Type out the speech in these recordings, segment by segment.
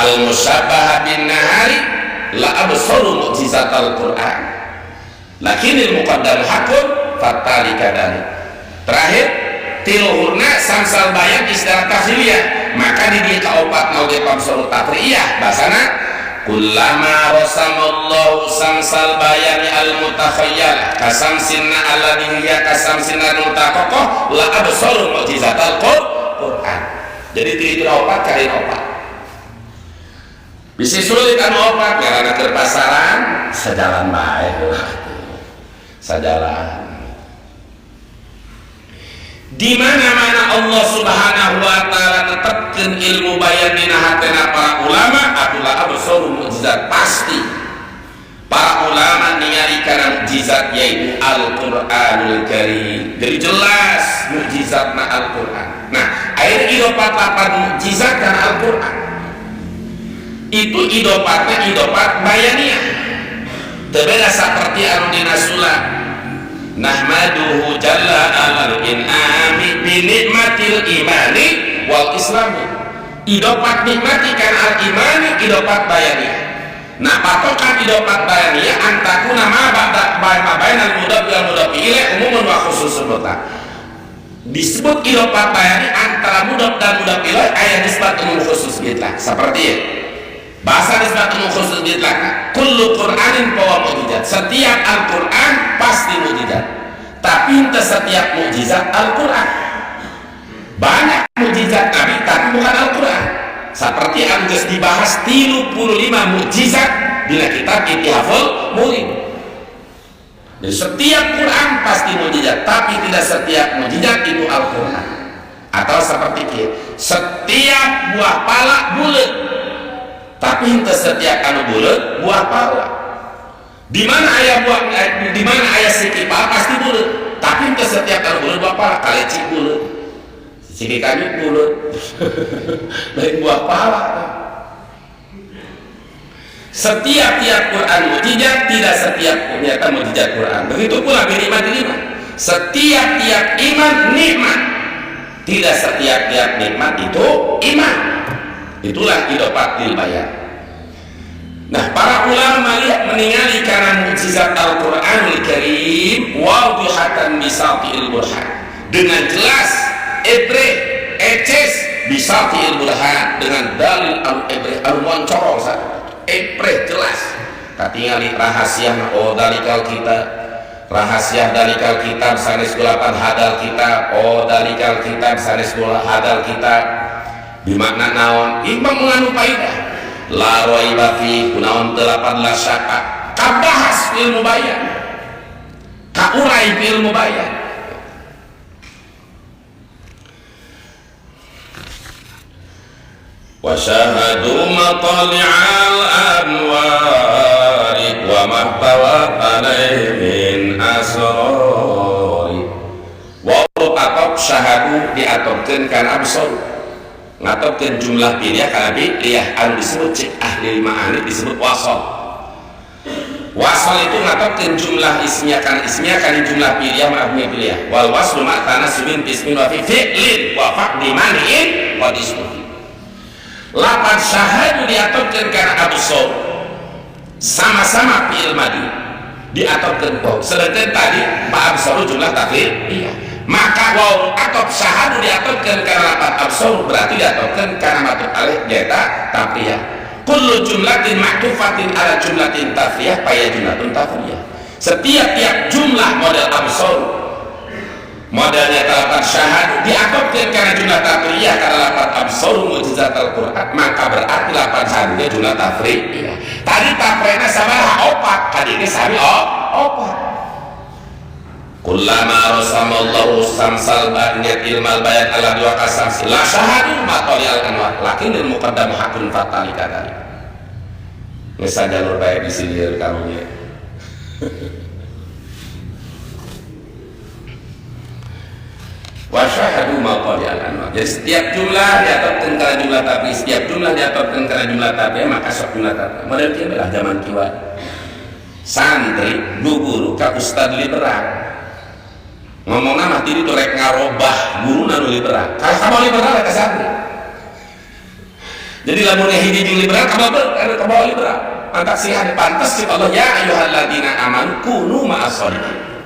al-musyabbaha bin nahari la absaru mu'jizatal Qur'an lakinil muqaddam hakun fatali kadali. Terakhir tiluhurna samsal bayan istilah tafsiriyah, maka di kaopat nauge pamsuru tafriyah basana kullama rasamallahu samsal bayani al-mutakhayyal kasamsinna alladhi hiya kasamsinna nutaqaqah la absaru mu'jizatal Qur'an. Jadi itu opat kali opat bisa sulit anu opat karena keur pasaran sejalan bae sejalan. Di mana-mana Allah Subhanahu wa taala netepkeun ilmu bayan dina hatena para ulama atulah absaru mukjizat pasti. Para ulama ningali kana mukjizat yaitu Al-Qur'anul Karim. Jadi jelas mukjizatna Al-Qur'an. Nah, aya idopat lapan mukjizat kana Al-Qur'an. Itu idopatnya idopat bayaniyah. Teu beda saperti anu dina sulam. Nahmaduhu jalla alal in'ami bi nikmatil imani wal islami. Idopat nikmati kan al imani idopat bayaniyah. Nah, patokan idopat bayaniyah antakuna ma bainal mudhaf wal mudhaf ilaih umumun wa khususun mutlaq. Disebut idopat bayaniyah antara mudhaf dan mudhaf ilaih aya nisbat umum khusus mutlaq. Seperti ya. Bahasa nisbat umum khusus mutlaq. Kullu Qur'anin fahuwa mukjizat. Setiap Al-Qur'an pasti mukjizat. Tapi tidak setiap mukjizat Al-Qur'an. Banyak mukjizat Nabi tapi bukan Al-Qur'an. Seperti yang geus dibahas 35 mukjizat dina kitab Ittihaful Mu'in. Jadi setiap Quran pasti mukjizat, tapi tidak setiap mukjizat itu Al-Qur'an. Atau seperti itu, setiap buah pala bulat, tapi tidak setiap anu bulat buah pala. Di mana ayah buah, di mana ayah sikipal pasti bulat, tapi tidak setiap anu bulat buah pala. Kaleci bulat, siki kayu bulat, lain buah pala. Setiap Quran mukjizat, tidak setiap ternyata mukjizat Quran. Begitu pula nikmat iman. Setiap iman nikmat, tidak setiap nikmat itu iman. Itulah idopatil bayan. Nah, para ulama meninggali karena mukjizat Al-Qur'anul Karim wadihatan bisatil burhan, dengan jelas ebre eces bisatil burhan, dengan dalil al-ebre al-moncorong ebre jelas. Katingali rahasia dalikal kita, rahasia dalikal kitab sanes 8 hadal kita, dalikal kitab sanes 10 hadal kita. Bimakna naon imam menganu faidah la raiba fi kunaon 8 la syaka kabahas ilmu bayan kaurai ilmu bayan. Wa syahadu matali'al anwari wa mahtawa alaihi min asrari. Wa atop syahadu diatopkeun kana absar, ngatopkeun jumlah pilih kana pilih anu disebut cek ahli ma'ani disebut wasal. Wasal itu ngatopkeun jumlah ismiyah kana jumlah pilih ma'ani pilih. Wal waslu ma'tana subin bismin wa fi fi'lin wa faqdi mani'in wa dismuh. Lapan syahadu diatopkeun kana absar sama-sama fi'il madi diatopkeun waw. Sedangkan tadi ma absaru jumlah taklid iya. Maka waw atop syahadu diatopkeun kana lapan absar berarti diatopkeun kana matuf alih jeta tafriyah. Kullu jumlatin ma'tufatin ala jumlatin tafriyah paya jumlatun tafriyah. Setiap jumlah model absar modelnya kalapan syahadu diatopkeun kana jumlah tafriyah kana lapan absaru mukjizat Al-Qur'an, maka berarti lapan syahadunya jumlah tafriyah. Tadi tafriyahna sabaraha opat, kadinya sami opat. Kullama rasamallahu samsal ba'niyat ilmal bayan ala dua kasamsi la syahadu matoli al-anwar lakin il muqaddam hakun fatali kadari. Ngesa jalur baik di sini kamunya. Wa syahadu matoli al-anwar. Jadi setiap jumlah diatopkeun kana jumlah tapi setiap jumlah diatopkeun kana jumlah tapi maka sok jumlah tapi. Model kieu lah zaman kieu. Santri du guru ka ustad liberal. Ngomongna mah tadi tuh rek ngarobah guru nanu liberal. Kalau liberal ka santri. Jadi lamun hiji jeung liberal kabawa liberal. Mantap sih hade pantas kita Allah ya ayyuhalladzina amanu kunu ma'as-shodiqin.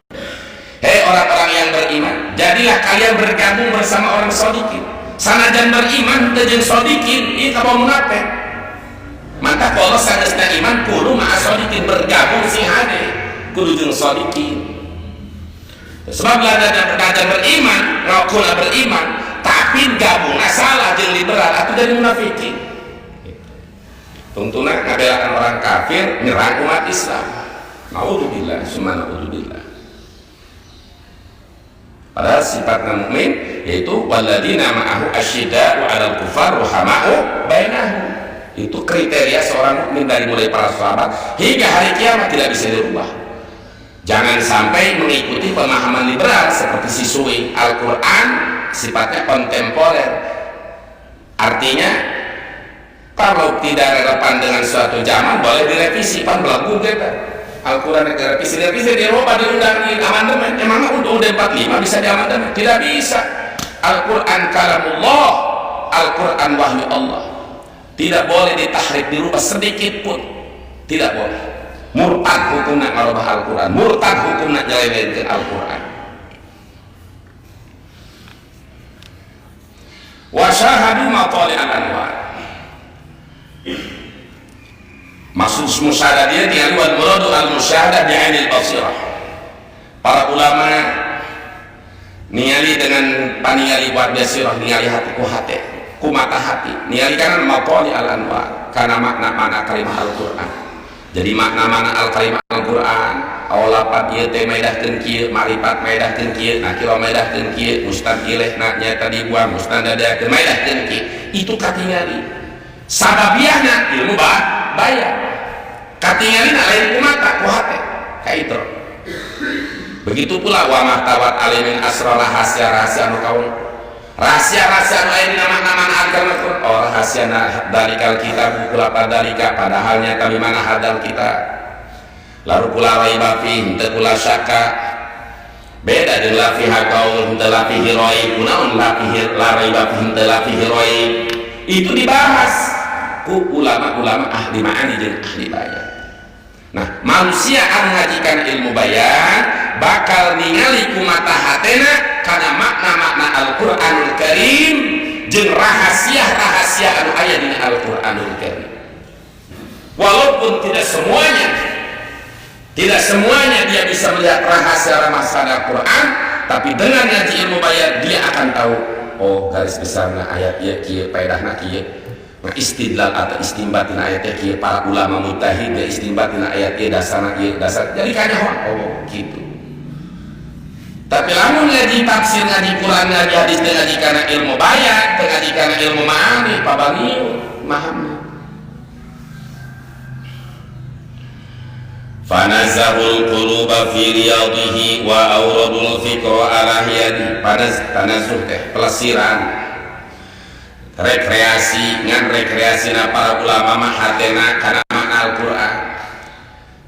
Hei orang-orang yang beriman, jadilah kalian bergabung bersama orang shodiqin. Sanajan beriman teu jeung shodiqin, ieu kabawa munafik. Mantap Allah sanesna iman kunu ma'as-shodiqin, bergabung sih hade kudu jeung shodiqin. Sebab ladana beriman, ngakuna beriman, tapi gabung salah jeung liberal atau jadi munafikin. Tuntuna ngabelakan orang kafir nyerang umat Islam. Naudzubillah, summa naudzubillah. Padahal sifatna mukmin yaitu walladzina ma'ahu asyidda'u 'alal kufar ruhama'u bainahum. Itu kriteria seorang mukmin dari mulai para sahabat hingga hari kiamat tidak bisa dirubah. Jangan sampai mengikuti pemahaman liberal seperti siswi Al-Quran sifatnya kontemporer. Artinya kalau tidak relevan dengan suatu zaman boleh direvisi, pan belagu kita Al-Quran direvisi dirubah, diundang di amandemen. Emang untuk UUD 45 bisa diamandemen? Tidak bisa. Al-Quran kalamullah, Al-Quran wahyu Allah, tidak boleh ditahrif, dirubah sedikit pun, tidak boleh. Murtad hukumna ngarubah Al-Quran, murtad hukumna nyelewengkeun Al-Quran. Wa syahadu matali al-anwar. Maksud musyahadah dia tinggal wal muradu al-musyahadah bi'ainil basirah. Para ulama ningali dengan paningali buat basirah, ningali hati ku hati, ku mata hati, ningali kana matali al-anwar, kana makna-makna kalimah Al-Qur'an. Jadi makna-makna al-kalimah Al-Qur'an, awalapat ieu teh maedahkeun kieu, marifat maedahkeun kieu, nakira maedahkeun kieu, mustaqileh na nyata dibuang, mustandadakeun maedahkeun kieu. Itu katingali. Sababiahna ilmu bayar. Katingalina lain kumata ku hate kaitu. Begitu pula wa mahtawat alimin asrar rahasia-rahasia anu kaun. Rahasia-rahasia anu aya dina makna-makna agama Quran. Oh rahasiana dalikal kitab kula padalika padahal nyata di mana hadal kita. Lalu kula raiba fi teu kula syakka. Beda jeung la fi haqaul teu la fi hiroi kunaon la fi la raiba fi teu la fi hiroi. Itu dibahas ku ulama-ulama ahli ma'ani jeung ahli bayan. Nah, manusia anu ngajikan ilmu bayan bakal ningali ku mata hatena kana makna-makna Al-Qur'anul Karim jeung rahasia-rahasia anu aya dina Al-Qur'anul Karim. Walaupun tidak semuanya dia bisa melihat rahasia-rahasia Al-Qur'an, tapi dengan ngaji ilmu bayan dia akan tahu, oh garis besarna ayat ieu kieu faedahna kieu. Istidlal atau istimbatina ayatnya kieu para ulama mujtahid istimbatina ayat ieu dasarna ieu dasar jadi kanyahoan oh gitu. Tapi lamun ngaji tafsir, ngaji Quran, ngaji hadis, ngaji kana ilmu bayan, ngaji kana ilmu ma'ani pabaniu mahamna. Fanazahul quluba fi riyadihi wa awradul fikra ala hiyadi. Tanazzuh teh pelesiran rekreasi ngan rekreasina para ulama mah hatena kana makna Al-Qur'an.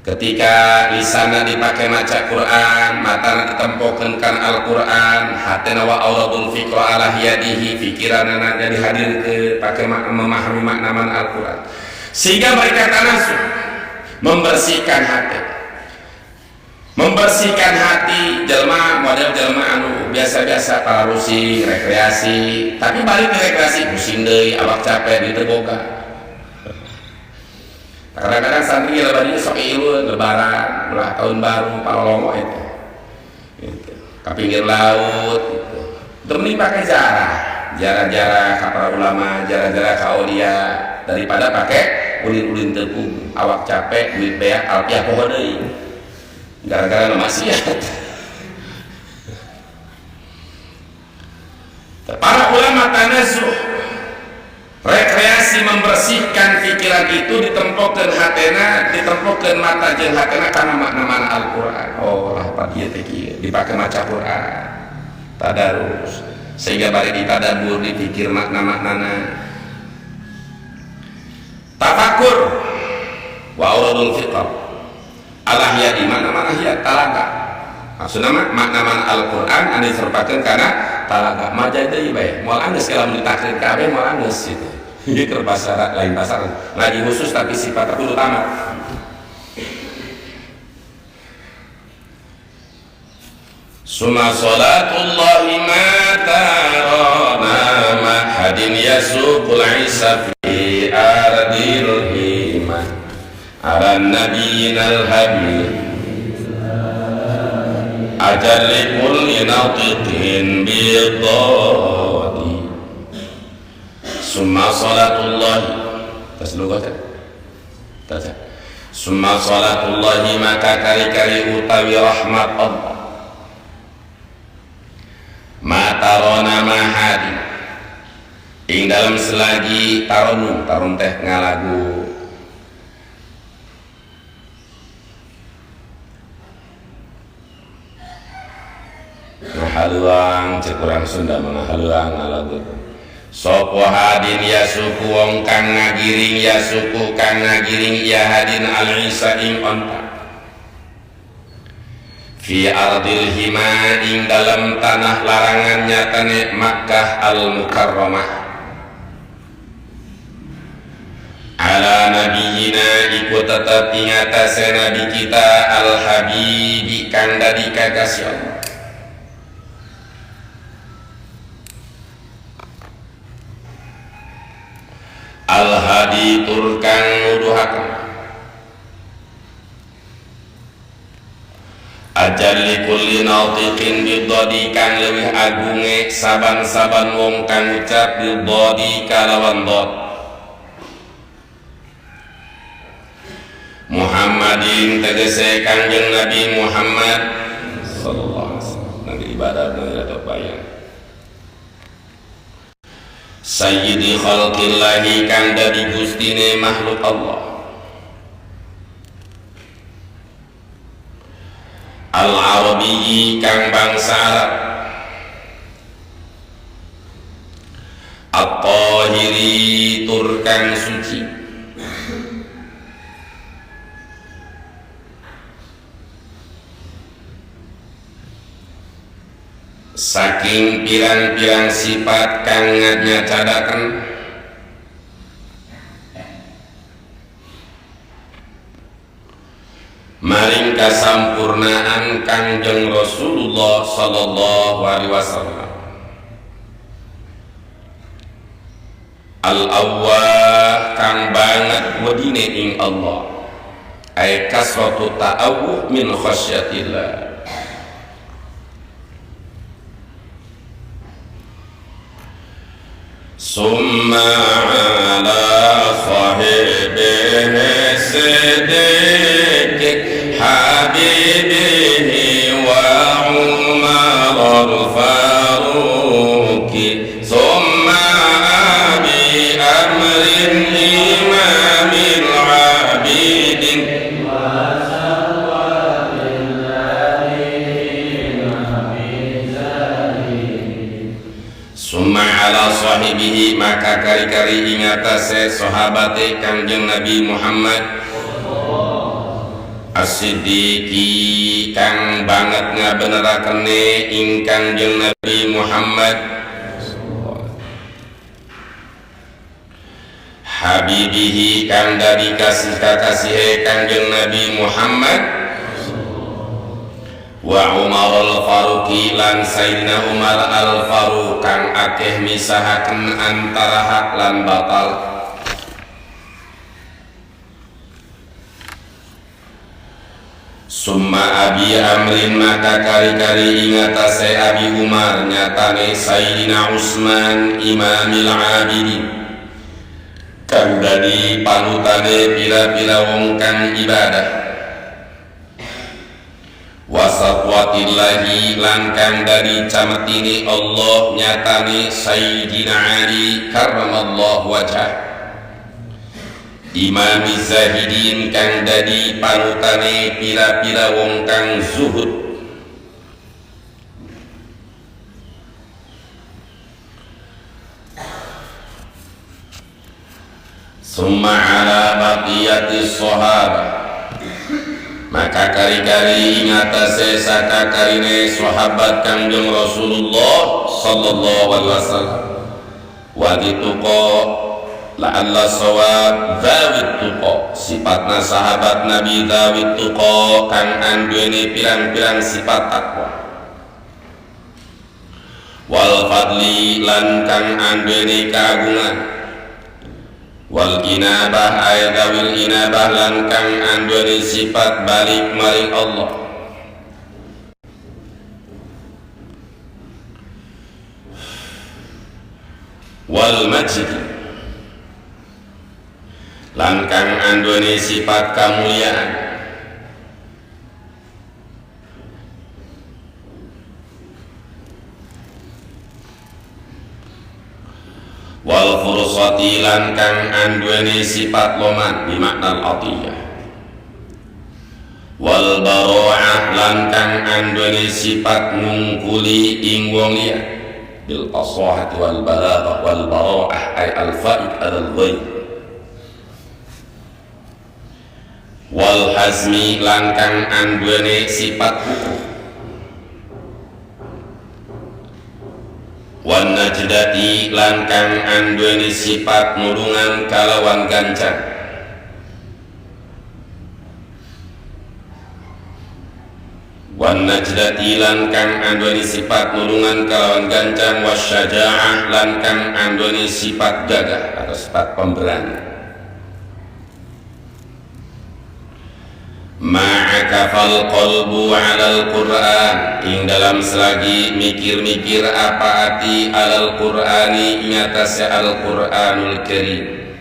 Ketika lisanna dipake maca Quran, matana ditempokeun kana Al-Qur'an, hatena wa auradul fikra ala hiyadihi, pikiranna jadi hadirkeun pake memahami makna Al-Qur'an. Sehingga mereka tanasuh membersihkan hati jelma model jelma anu biasa-biasa para rusing rekreasi, tapi balik ke rekreasi pusing deui awak capek di terboga. Kadang-kadang santri lebaran sok ieu lebaran ulah tahun baru palolomo itu ka pinggir laut gitu. Demi pakai jarah-jarah ka para ulama, jarah-jarah ka aulia daripada pakai ulin-ulin tepung awak capek duit beak alpiah poho deui gara-gara maksiat. Para ulama tanasuh rekreasi membersihkan pikiran itu ditempokkeun hatena, ditempokkeun mata jeung hatena kana makna-makna Al-Qur'an. Oh apa ieu teh kieu dipake maca Qur'an tadarus sehingga bari ditadabur dipikir makna-maknana. Tafakur wa auradul fiqh Allah ya di mana-mana ya talaga. Maksudna makna-makna Al-Qur'an anu diserpakeun kana talaga. Maja deui bae. Moal anggeus kalau ditakrir kabeh moal anggeus gitu. Ini ke pasar lain pasar ngaji khusus tapi sifat aku utama. Summa salatullahi ma tarana mahadin yasukul isa fi ardil himah ala nabiyinal habib ajalli kulli natiqin bidadi. Summa salatullahi tasluqatan taja. Summa salatullahi maka kari-kari utawi rahmat Allah matarona mahadi ing dalam selagi tarun teh ngalagu ngahaluang cek urang Sunda ngahaluang ngalagu sopo hadin ya suku wong kang ngagiring ya suku kang ngagiring ya hadin al isa ing onta fi ardil hima ing dalam tanah larangannya tanah Makkah al Mukarramah ala nabiyina iku tetep ing atase nabi kita al habibi kang dadi kakasih Allah. Al hadi tur kang nuduhaken ajalli kulli nautiqin bidodi kang leuwih agunge saban-saban wong kang ucap bidodi kalawan dod Muhammadin tegese kanjeng Nabi Muhammad sallallahu alaihi wasallam nang ibadah nang rada bayang sayyidi khalqillahi kang dadi gustine makhluk Allah al-Arabiyyi kang bangsa Arab at-Tahiri tur kang suci saking pirang-pirang sifat kang nyacadaken maring kasampurnaan Kangjeng Rasulullah sallallahu alaihi wasallam al-awwah kang banget wedine ing Allah ay kasratu ta'awuh min khasyatillah summa ala sahibihi siddiq habibihi wa umar al-faruqi summa abi amrin imamil abidin summa ala sahibihi maka kari-kari ingatase sahabate Kangjeng Nabi Muhammad as-siddiqi kang banget ngabenerakene ing Kangjeng Nabi Muhammad habibihi kang dari kasih kakasihe Kangjeng Nabi Muhammad wa Umar al-Faruqi lan Sayyidina Umar al-Faruq kang akeh misahaken antara hak lan batal summa abi amrin maka kari-kari ingatase Abi Umar nyatane Sayyidina Utsman imamil abidin kang dadi panutane pira-pira wong kang ibadah wasatwatillahi lan kang dari cametini Allah nyatane Sayyidina Ali karramallahu wajhah imam zahidin kang dadi panutane pira-pira wong kang zuhud summa ala baqiyati sahabah maka kari-kari ingatase sakakarine sahabat Kangjeng Rasulullah sallallahu alaihi wasallam wa dituqa la'alla sawab dzawit tuqa, sifatna sahabat Nabi dzawit tuqa kang anduweni pirang-pirang sifat takwa, wal fadli lan kang anduweni kagungan, wal inabah ay dawil inabah lan kang anduweni sifat balik maring Allah, wal majd lan kang anduweni sifat kamuliaan, wal fursati lan kang anduweni sifat loman bimakna al-atiyah, wal bara'ah lan kang anduweni sifat ngungkuli ing wong liya bil fasahati wal balaghah wal bara'ah ay al-faid al-ghaib, wal hazmi lan kang anduweni sifat hukum, wan najdati lan kang anduweni sifat nulungan kalawan gancang, wan najdati lan kang anduweni sifat nulungan kalawan gancang, wasyaja'ah lan kang anduweni sifat gagah atau sifat pemberani. Ma'akafal qalbu 'alal Qur'an, ing dalam selagi mikir-mikir apa ati alal Qur'ani ngatasi Al-Qur'anul Karim,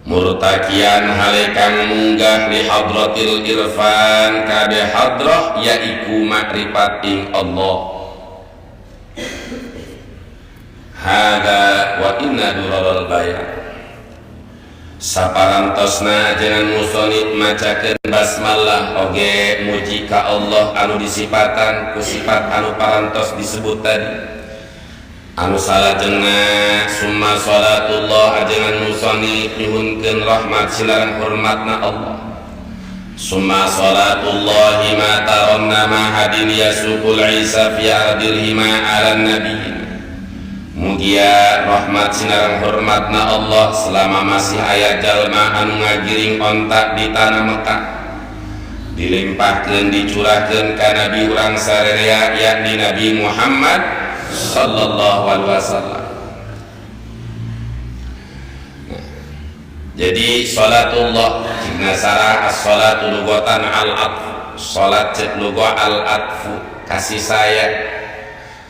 murtakian halekan munggah li hadratil irfan kade hadrah yaiku makrifat ing Allah. Hada wa inna dural bayan, saparantosna jangan musonit macakeun basmalah oge muji ka Allah anu disifatan ku sifat anu parantos disebut tadi, anu salajengna summa salatullah ajengan musonit nyuhunkeun rahmat silaran hormatna Allah, summa salatullahi ma taronna ma hadin yasukul isa fi ardilhima ala nabi, mugia rahmat sinarang hormatna Allah selama masih aya jalma anu ngagiring ontak di tanah Mekah, dilimpahkeun dicurahkeun ka nabi urang sarerea yakni Nabi Muhammad sallallahu alaihi wasallam. Jadi salatullah jigna sarah as-salatu lugatan al-atfu, salat cek lugah al-atfu kasih sayang,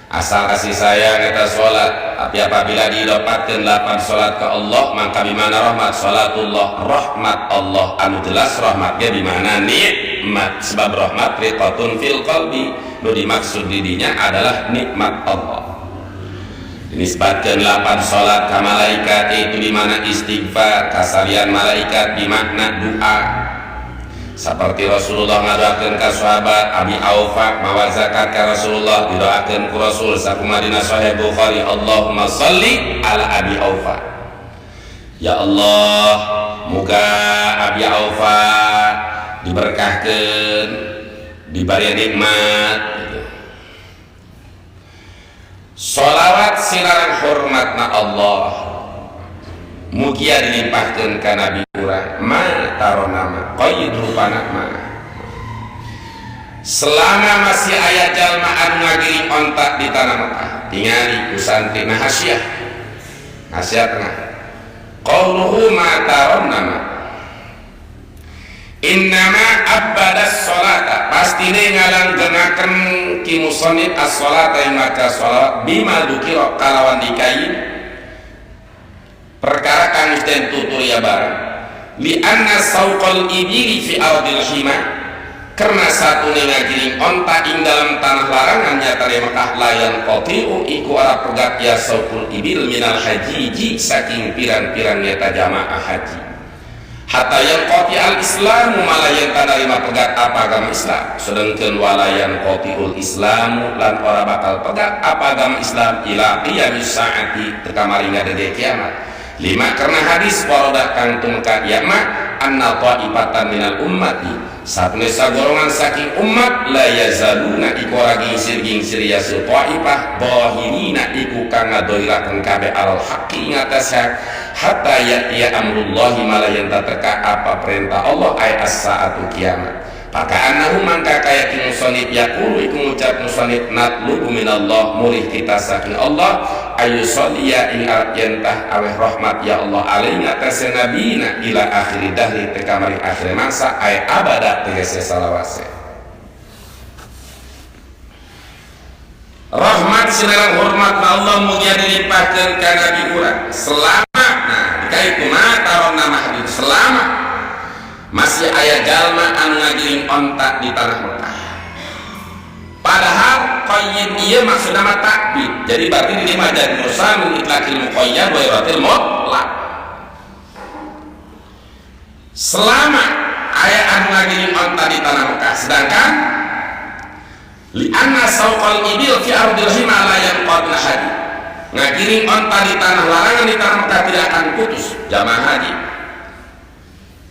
asal kasih sayang kita sholat, tapi apabila didapatkan 8 sholat ke Allah maka bimana rahmat sholatullah, rahmat Allah anu jelas rahmatnya bimana nikmat, sebab rahmat riqatun fil qalbi, nu dimaksud didinya adalah nikmat Allah. Dinisbatkan 8 sholat ke malaikat itu dimana istighfar kasalian malaikat bimakna doa, seperti Rasulullah ngadoakeun ka sahabat Abi Aufa mawa zakat ka Rasulullah, didoakeun ku Rasul sakumadina sahih Bukhari, Allahumma shalli ala Abi Aufa, ya Allah muga Abi Aufa diberkahkeun diberi nikmat. Sholawat sinarang hormatna Allah mugia dilimpahkeun ka Nabi urang ma taronama qaid rupana ma, selama masih aya jalma anu ngagiring ontak di tanah Mekah tingali kusantina hasyah, hasyah tengah qauluhu ma taronama innama abbadas sholata, pastine ngalanggengaken ki musannif as-sholata yang maca sholawat bima dukira kalawan dikai perkara kang den tutur ya barang li anna sauqal ibili fi ardil hima, karena satu ngagiring onta ing dalam tanah larangan nyata di Mekah layan qati'u iku ara pegat ya sauqul ibil minal hajiji saking pirang-pirang nyata jamaah haji, hatta yang qati al islamu malayan tanarima pegat apa agama Islam, sedangkan walayan qati'ul islamu lan ora bakal pegat apa agama Islam ila qiyamis saati tekamarina dede kiamat. 5 karena hadis waroda kang tungka yama anna ta'ifatan minal ummati satunesa golongan saking umat la yazaluna iku ora gingsir-gingsir ya ta'ifah dhahirina iku kang ngadoiraken kabeh al haqqi ngatas hak hatta ya amrullahi malayan tateka apa perintah Allah ay as-saatu kiamat. Paka'annahu mangka kaya ki musannif yaqulu iku ngucap musannif natlubu minallah murih kita saking Allah ayu sholliya ing arjentah aweh rahmat ya Allah alaihi ngatasi nabina ila akhiri dahri tekamari akhir masa ay abada tegese salawase rahmat sinelang hormat Allah mugia dilimpahkeun ka nabi urang selama dikait kumaha taron nama hadis selama masih aya jalma anu ngagiring ontak di tanah Mekah. Padahal qayyid ieu maksudna mah takbid. Jadi berarti di lima jadi mursal min itlaqil muqayyad wa iratil mutlaq. Selama aya anu ngagiring ontak di tanah Mekah, sedangkan li anna sawqal ibil fi ardil hima la yanqadna haji. Ngagiring ontak di tanah larangan di tanah Mekah tidak akan putus jamaah haji.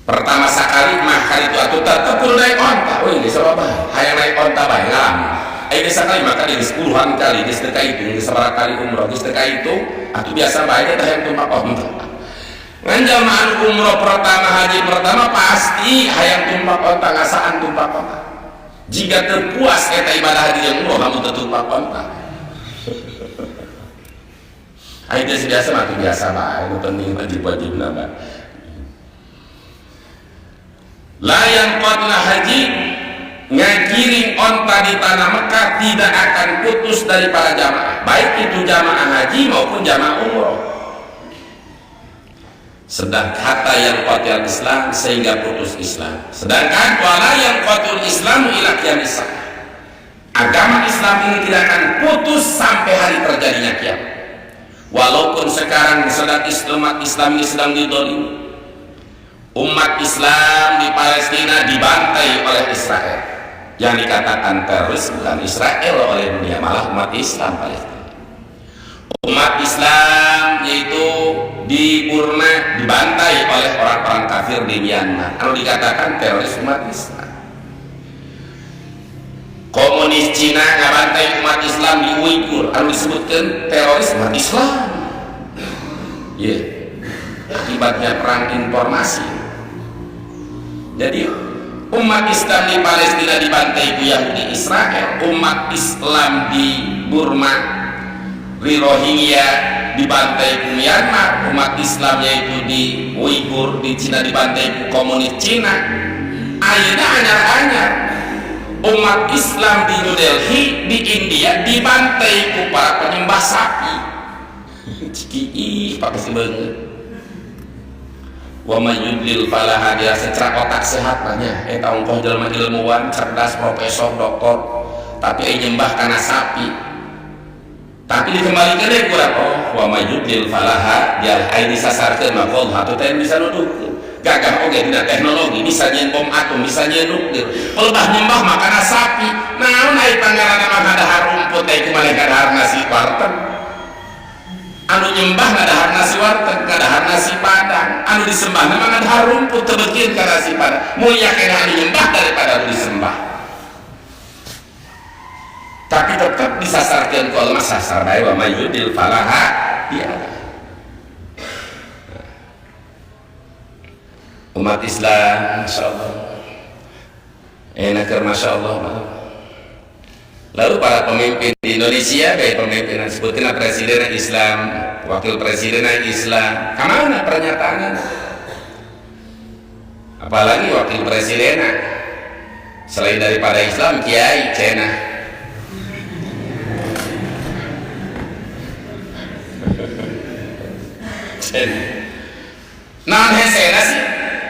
Pertama sekali mah hari itu atuh tetep kudu naik onta. Oh ini sababah hayang naik onta bae ngalami. Ai desa kali maka di 10-an kali di sedekah itu, di sabaraha kali umroh di sedekah itu atuh biasa bae teh hayang tumpak onta. Ngan jamaah umroh pertama haji pertama pasti hayang tumpak onta ngasaan tumpak onta. Jika terpuas eta ibadah haji yang umroh lamun teu tumpak onta. Ai desa biasa mah biasa bae nu penting wajib-wajibna bae. Layan qadna haji ngagiring onta di tanah Mekah tidak akan putus dari para jamaah baik itu jamaah haji maupun jamaah umroh sedang kata yang qatil Islam sehingga putus Islam sedangkan wala yang qatil Islam ila qiyamis saah agama Islam ini tidak akan putus sampai hari terjadinya kiamat walaupun sekarang sedang umat Islam ini sedang didolimi umat Islam di Palestina dibantai oleh Israel yang dikatakan teroris bukan Israel oleh dunia malah umat Islam Palestina umat Islam yaitu di Burma dibantai oleh orang-orang kafir di Myanmar kalau dikatakan teroris umat Islam komunis Cina ngabantai umat Islam di Uighur kalau disebutkan teroris umat Islam akibatnya perang informasi. Jadi umat Islam di Palestina dibantai ku Yahudi Israel, umat Islam di Burma di Rohingya dibantai ku Myanmar, umat Islam yaitu di Uighur di Cina dibantai ku komunis Cina. Ayeuna anyar-anyar umat Islam di New Delhi di India dibantai ku para penyembah sapi. Ciki pakai sebeungeut. Wa may yudlil fala hadiya secara otak sehat banyak eta ongkoh jelema ilmuwan cerdas profesor doktor tapi ai nyembah kana sapi tapi dikembalikan deui kurang wa may yudlil fala hadiya ai disasarkeun mah qol hatu teh bisa nuduhkeun gagah oge dina teknologi bisa nyeun bom atom bisa nyeun nuklir pelebah nyembah mah kana sapi naon ai pangaranna mah ngadahar rumput teh kumaha ngadahar nasi warteg anu nyembah ngadahar nasi warteg ngadahar nasi padang anu disembah nama ngadahar rumput tebekin ke nasi padang mulia kena anu nyembah daripada anu disembah tapi tetap disasarkan kalau mas sasar bae wa mayudil falaha dia umat Islam insyaallah enak masyaallah. Lalu para pemimpin di Indonesia kayak pemimpin sebutkan presiden Islam, wakil presiden Islam, kemana pernyataannya? Apalagi wakil presiden selain daripada Islam kiai Cina. Nah, hesena sih.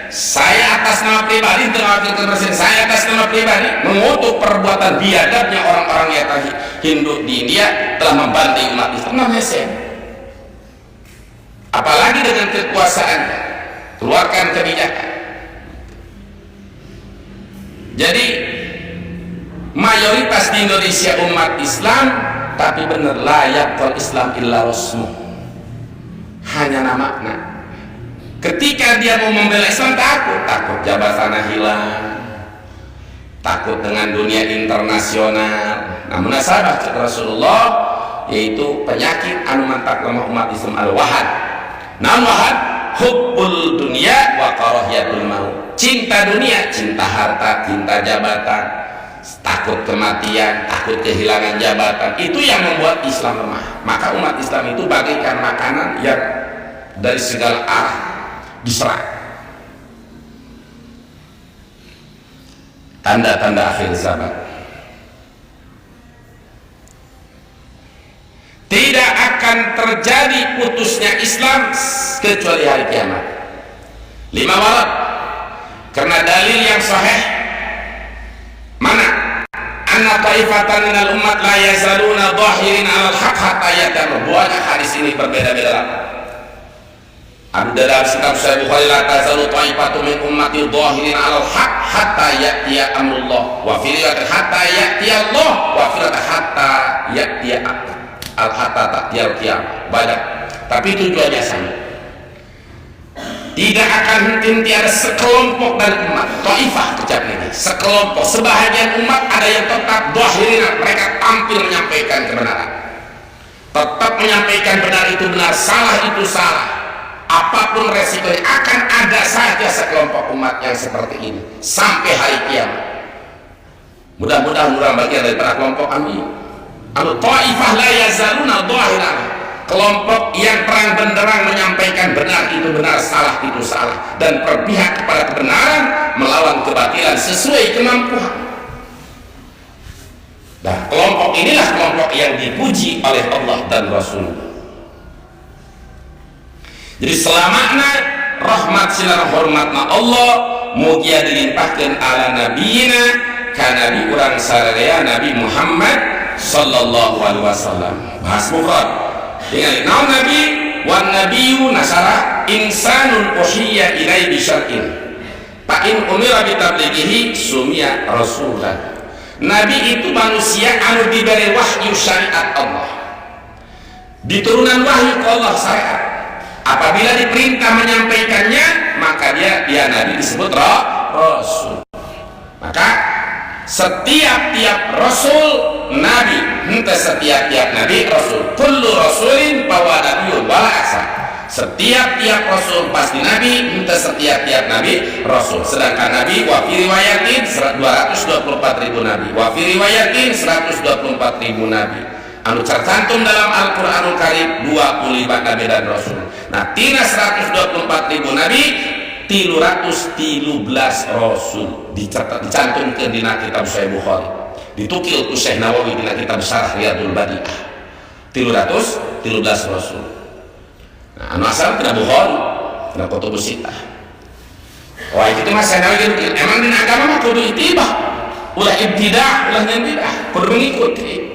Saya atas nama pribadi wakil presiden saya atas nama pribadi mengutuk perbuatan biadabnya orang-orang yang Hindu di India telah membantai umat Islam. Namanya apalagi dengan kekuasaan keluarkan kebijakan. Jadi mayoritas di Indonesia umat Islam tapi benar layak kalau Islam illa rasmu hanya namanya. Ketika dia mau membela Islam takut jabatannya hilang, takut dengan dunia internasional. Nah, munasabah cek Rasulullah yaitu penyakit anu mantak lemah umat Islam al-wahad. Naon wahad? Hubbul dunia wa karahiyatul maut. Cinta dunia, cinta harta, cinta jabatan, takut kematian, takut kehilangan jabatan. Itu yang membuat Islam lemah. Maka umat Islam itu bagaikan makanan yang dari segala arah diserang. Tanda-tanda akhir zaman. Tidak akan terjadi putusnya Islam kecuali hari kiamat. 5 warat. Karena dalil yang sahih mana? Anna taifatan minal ummat la yazaluna dhahirin 'alal haqq hatta yatamu. Banyak hadis ini berbeda-beda. Ada dalam kitab Sahih Bukhari, la tazalu taifatu min ummati dhahirin 'alal haqq hatta ya'tiya amrullah. Wa fi riwayat hatta ya'tiya Allah, wa fi riwayat hatta ya'tiya al-hatta ta'tiyal qiyamah. Banyak, tapi tujuannya sama. Tidak akan tiada sekelompok dari umat, taifah kecap ini, sekelompok, sebahagian umat ada yang tetap dhahirin, mereka tampil menyampaikan kebenaran, tetap menyampaikan benar itu benar, salah itu salah, apapun resikonya. Akan ada saja sekelompok umat yang seperti ini sampai hari kiamat. Mudah-mudahan orang bagian dari para kelompok amin. Taifah la yazaluna dhahiran, kelompok yang terang benderang menyampaikan benar itu benar, salah itu salah, dan berpihak kepada kebenaran melawan kebatilan sesuai kemampuan. Dan kelompok inilah kelompok yang dipuji oleh Allah dan Rasulullah. Jadi selamanya rahmat sinar hormatna Allah mugia dilimpahkan ala nabiyina ka nabi urang sararea Nabi Muhammad sallallahu alaihi wasallam. Bahas mufrad dengan naon nabi wan nabiyyu nasara insanun uhiyya ilai bi syar'in fa in umira bi tablighihi sumia rasulan. Nabi itu manusia anu diberi wahyu syariat Allah, diturunan wahyu ke Allah syariat. Apabila diperintah menyampaikannya, maka dia nabi disebut rasul. Maka setiap rasul nabi, henteu setiap nabi rasul. Kullu rasulin bahwa nabiun wala aksa. Setiap rasul pasti nabi, henteu setiap nabi rasul. Sedangkan nabi wa fi riwayatin 224.000 nabi, wa fi riwayatin 124.000 nabi. Anu tercantum dalam Al-Qur'anul Karim 25 nabi dan rasul. Nah, tina 124.000 nabi 313 rasul dicantumkan di kitab Sahih Bukhari, ditukil ku Syekh Nawawi di kitab Syarah Riyadul Badi'ah 313 rasul. Nah, anu asal kena Bukhari, kena Kutubus Sittah. Wah, itu mah Syekh Nawawi emang di agama mah kudu itibah, ulah ibtidah, ulah nyandidah, kudu mengikuti.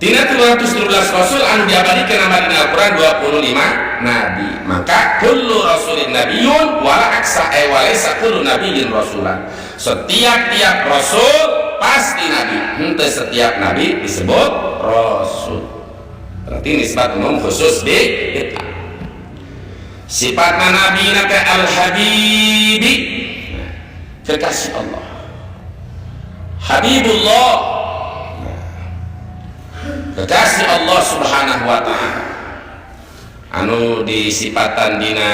Tina 313 rasul anu diabadikan nama di Al-Quran 25 nabi. Maka kullu rasulin nabiyun wala aksa walaysa kullu nabiyyin rasulan. Setiap rasul pasti nabi, henteu setiap nabi disebut rasul. Berarti nisbat umum khusus di kita. Sifatna nabi naka al-habibi, kekasih Allah, habibullah, kekasih Allah subhanahu wa ta'ala, anu disifatan dina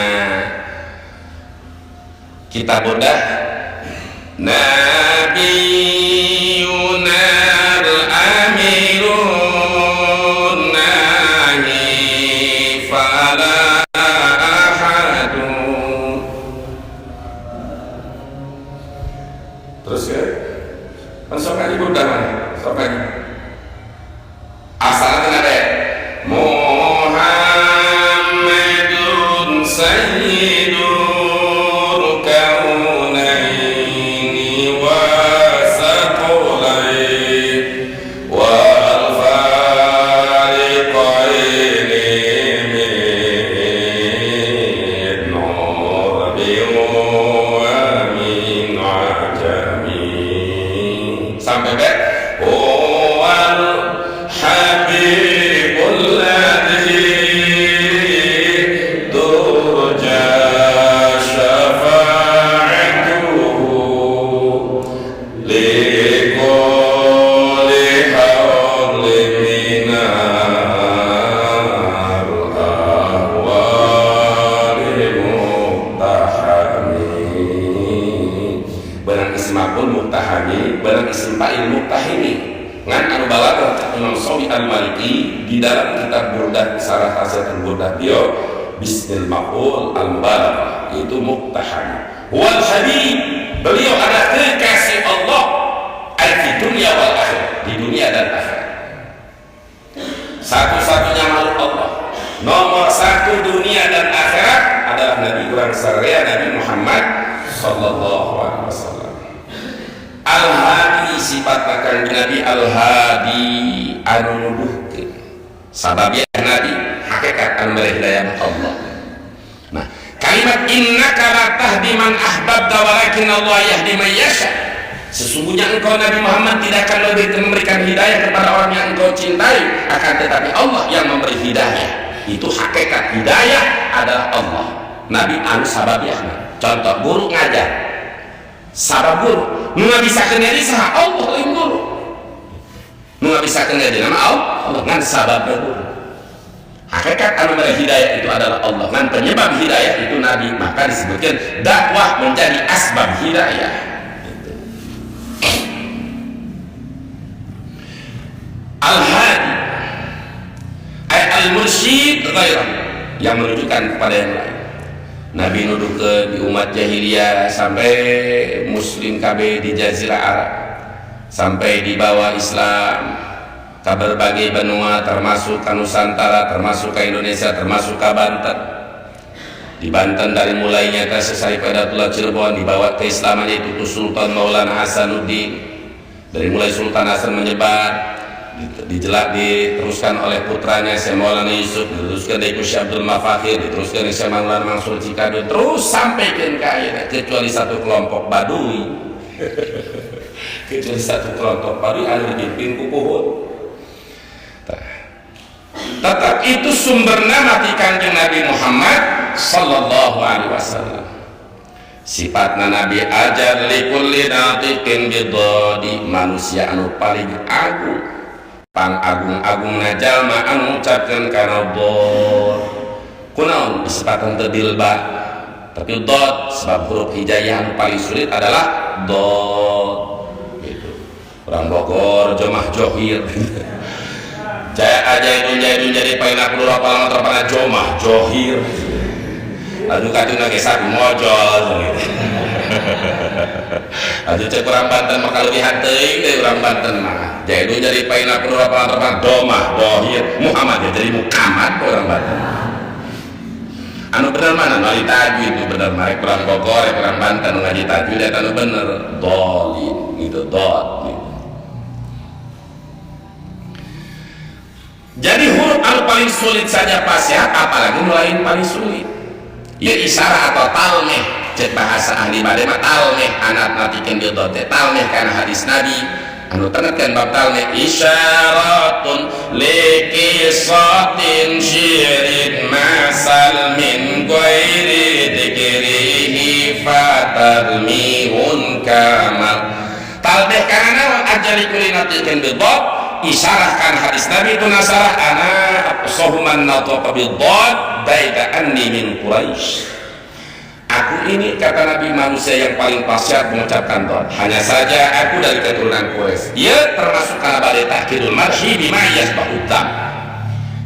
kitab udah nabiyuna al-amirun nahi fa'ala ahadun. Terus ya masuk aja udah mana sok aja asalnya ada Muhammadun sayyidul kaunaini wa saqalain wal fariqaini min nurbi wa min ajami sampai Ismul Muhtahami benang isim fa'il muhtahimi ngan anu balaghah Imam Shawi Al-Maliki di dalam kitab Burdah Sarah Hasil Burdah dia bismil maf'ul al-mubalaghah itu muhtahami wal habib beliau adalah kekasih Allah di dunia wal akhirah, di dunia dan akhirat. Satu-satunya makhluk Allah nomor satu dunia dan akhirat adalah Nabi kurang saraya Nabi Muhammad sallallahu alaihi wasallam. Al-Hadi sifat akan Nabi Al-Hadi anu nuduhkeun sababnya Nabi hakikat anu hidayah Allah. Nah, kalimat innaka la tahdi man ahbabta walakin Allah yahdi man yasha. Sesungguhnya engkau Nabi Muhammad tidak akan lebih memberikan hidayah kepada orang yang engkau cintai, akan tetapi Allah yang memberi hidayah. Itu hakikat hidayah adalah Allah. Nabi anu sababnya. Contoh guru ngajar. Sabab guru. Nu bisa kendali saha Allah lain guru. Nu bisa kendali nama Allah ngan sabab guru. Hakikat anu memberi hidayah itu adalah Allah. Ngan penyebab hidayah itu Nabi. Maka disebutkan dakwah menjadi asbab hidayah. Al-Hadi al-mursyid ghairah yang menunjukkan kepada yang lain. Nabi nuduhkeun di umat jahiliyah sampai muslim KB di Jazirah Arab sampai dibawa Islam ke berbagai benua termasuk ke Nusantara, termasuk ke Indonesia, termasuk ke Banten. Di Banten dari mulainya ke Syekh Saifullah Cirebon dibawa ke Islam itu Sultan Maulana Hasanuddin. Dari mulai Sultan Hasan menyebar diteruskan oleh putranya Syekh Maulana Yusuf, diteruskan dari Syekh Abdul Mafakhir, diteruskan dari Syekh Maulana Mansur Cikadu, terus sampai ke akhirnya kecuali satu kelompok Baduy kecuali satu kelompok Baduy anu dipimpin ku Puhun. Tetap itu sumbernya mati Kanjeng Nabi Muhammad sallallahu alaihi wasallam. Sifatna Nabi ajar likulli natiqin bidodi manusia anu paling agung pang agung-agung jalma anu ngucapkeun kana dod kunaon disebutkeun teu dilba tapi dod sebab huruf hijaiyah anu paling sulit adalah dod gitu. Orang Bogor jomah johir jaya aja itu jadi paling aku dulu apa terpana jomah johir lalu katuna ge sapi mojol gitu. Aduh cek orang Banten maka lebih hati dari orang Banten mah jadi pain aku apa domah dohir Muhammad ya jadi Muhammad orang Banten anu bener mana ngali tajwid itu bener mereka orang Bogor orang Banten ngaji tajwid itu anu bener dolin gitu dot gitu. Jadi huruf anu paling sulit saja fasihat apalagi mulai paling sulit ya isyarah atau talmeh cek bahasa ahli bade mah talmeh anak natikeun dia dote talmeh kana hadis Nabi anu tenetkeun bab talmeh isyaratun liqisatin syirin masal min ghairi dzikrihi fatarmihun kamal talmeh kana naon ajali kulinatikeun bidot isyarah kan hadis Nabi itu nasarah ana sohuman nataqa bidot baida anni min Quraisy. Aku ini kata Nabi manusia yang paling fasih mengucapkan dot. Hanya saja aku dari keturunan Quraisy. Ia termasuk kana bade tahkidul marhi bima yasbahutam.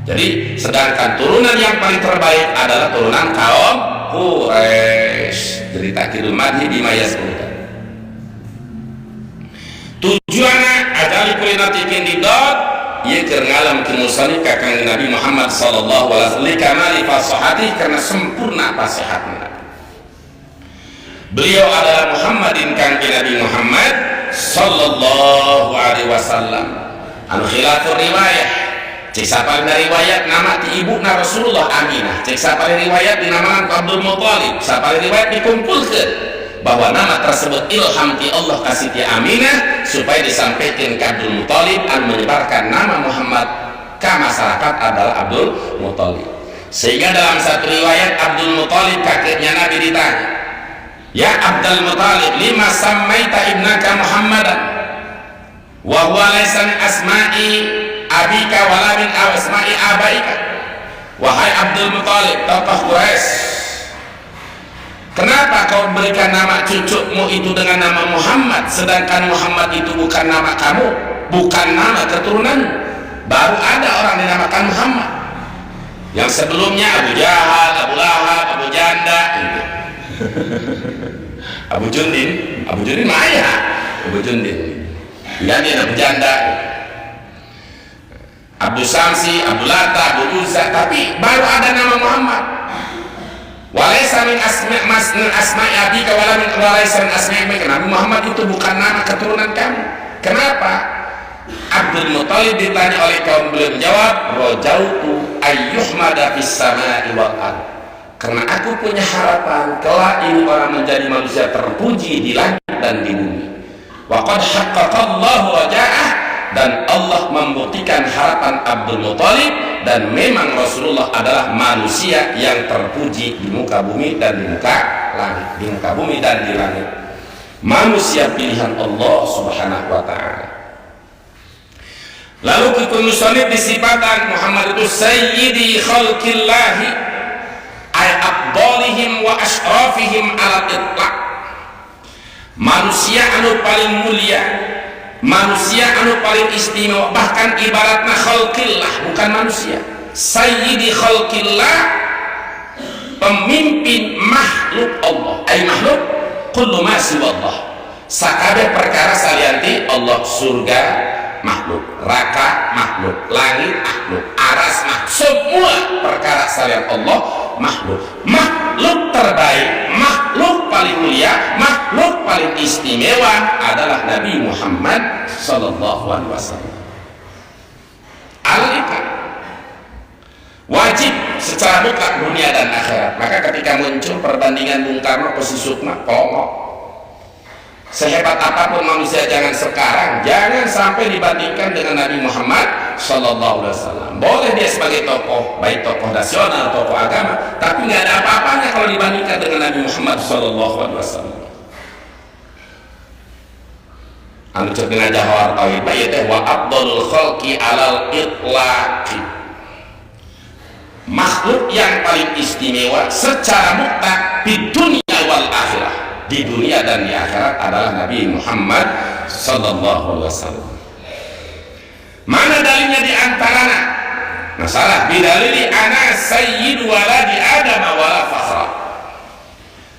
Jadi sedangkan turunan yang paling terbaik adalah turunan kaum Quraisy. Jadi tahkidul marhi bima yasbahutam. Tujuannya ajali kulinatikin di dot ia kerngalam kemusanif kakang Nabi Muhammad sallallahu alaihi wasallam likamali fasahati karena sempurna fasihatnya. Beliau adalah Muhammadin kanjeng Nabi Muhammad sallallahu alaihi wasallam anu khilafur riwayah cek sapal dari riwayat nama ti ibuna Rasulullah Aminah cek sapal riwayat dinamakan Abdul Muthalib sapal riwayat dikumpulkeun bahwa nama tersebut ilham ti Allah kasih ti Aminah supaya disampaikan ke Abdul Muthalib dan menyebarkan nama Muhammad ke masyarakat adalah Abdul Muthalib. Sehingga dalam satu riwayat Abdul Muthalib kakeknya Nabi ditanya, ya Abdul Muthalib lima sammaita ibnaka Muhammadan wa huwa laysa min asma'i abika wala min asma'i abaika. Wahai Abdul Muthalib tokoh Quraisy, kenapa kau kau berikan nama cucumu itu dengan nama Muhammad, sedangkan Muhammad itu bukan nama kamu, bukan nama keturunan. Baru ada orang dinamakan Muhammad. Yang sebelumnya Abu Jahal, Abu Lahab, Abu Janda, Abu Jundin Maya, Abu Jundin, ganti Abu Janda, Abu Samsi, Abu Lata, Abu Uzza, tapi baru ada nama Muhammad. Walaysa min asma'i abika walaysa min asma'i abika. Nabi Muhammad itu bukan nama keturunan kamu. Kenapa? Abdul Muthalib ditanya oleh kaum beliau menjawab, rojautu ayyuhmada fis sama'i wal ard. Karena aku punya harapan kelak ini orang menjadi manusia terpuji di langit dan di bumi. Wa qad haqqaqallahu waja'ah, dan Allah membuktikan harapan Abdul Muthalib, dan memang Rasulullah adalah manusia yang terpuji di muka bumi dan di muka langit, di muka bumi dan di langit. Manusia pilihan Allah Subhanahu wa ta'ala. Lalu kekun musonib disifatan Muhammad itu sayyidi khalqillahi ay afdalihim wa ashrafihim ala itlaq. Manusia anu paling mulia, manusia anu paling istimewa, bahkan ibaratna khalqillah, bukan manusia. Sayyidi khalqillah, pemimpin makhluk Allah, ay makhluk kullu ma siwa Allah. Sakabeh perkara salianti Allah, surga makhluk, neraka makhluk, langit makhluk, aras makhluk, semua perkara salian Allah makhluk. Makhluk terbaik, makhluk paling mulia, makhluk paling istimewa adalah Nabi Muhammad sallallahu alaihi wasallam. Al-iman wajib secara mutlak dunia dan akhirat. Maka ketika muncul perbandingan Bung Karno versus Sukma, kongok. Sehebat apapun manusia jangan sekarang, jangan sampai dibandingkan dengan Nabi Muhammad sallallahu alaihi wasallam. Boleh dia sebagai tokoh, baik tokoh nasional, tokoh agama, tapi nggak ada apa-apanya kalau dibandingkan dengan Nabi Muhammad sallallahu alaihi wasallam. Anu cek dengan jahwar tauhid bae teh wa afdalul khalqi alal itlaqi. Makhluk yang paling istimewa secara mutlak di dunia wal akhirah, di dunia dan di akhirat adalah Nabi Muhammad sallallahu alaihi wasallam. Mana dalilnya di antaranya? Masalah bidalili ana sayyidu waladi Adam wala fakhra.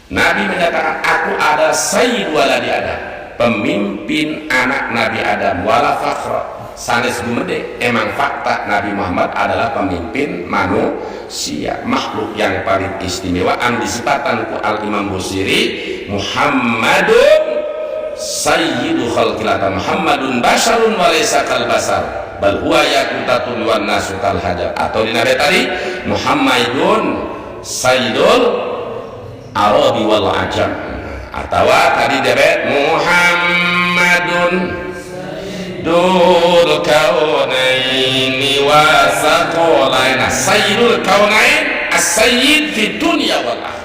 Nabi menyatakan aku adalah sayyid waladi Adam, pemimpin anak Nabi Adam, wala fakhra, sanes gumede. Emang fakta Nabi Muhammad adalah pemimpin manusia, makhluk yang paling istimewa. Disifatan ku Al-Imam Busiri, Muhammadun sayyidu khalqillah, Muhammadun basyarun wa laysa kal basar bal huwa yaqutatun wan nasu kal hajar. Atau di nabi tadi Muhammadun sayyidul arabi wal ajam, atau tadi debet Muhammadun sayyidul kaunaini wa saqalain. Sayyidul kaunain as-sayyid fi dunya wal akhirah.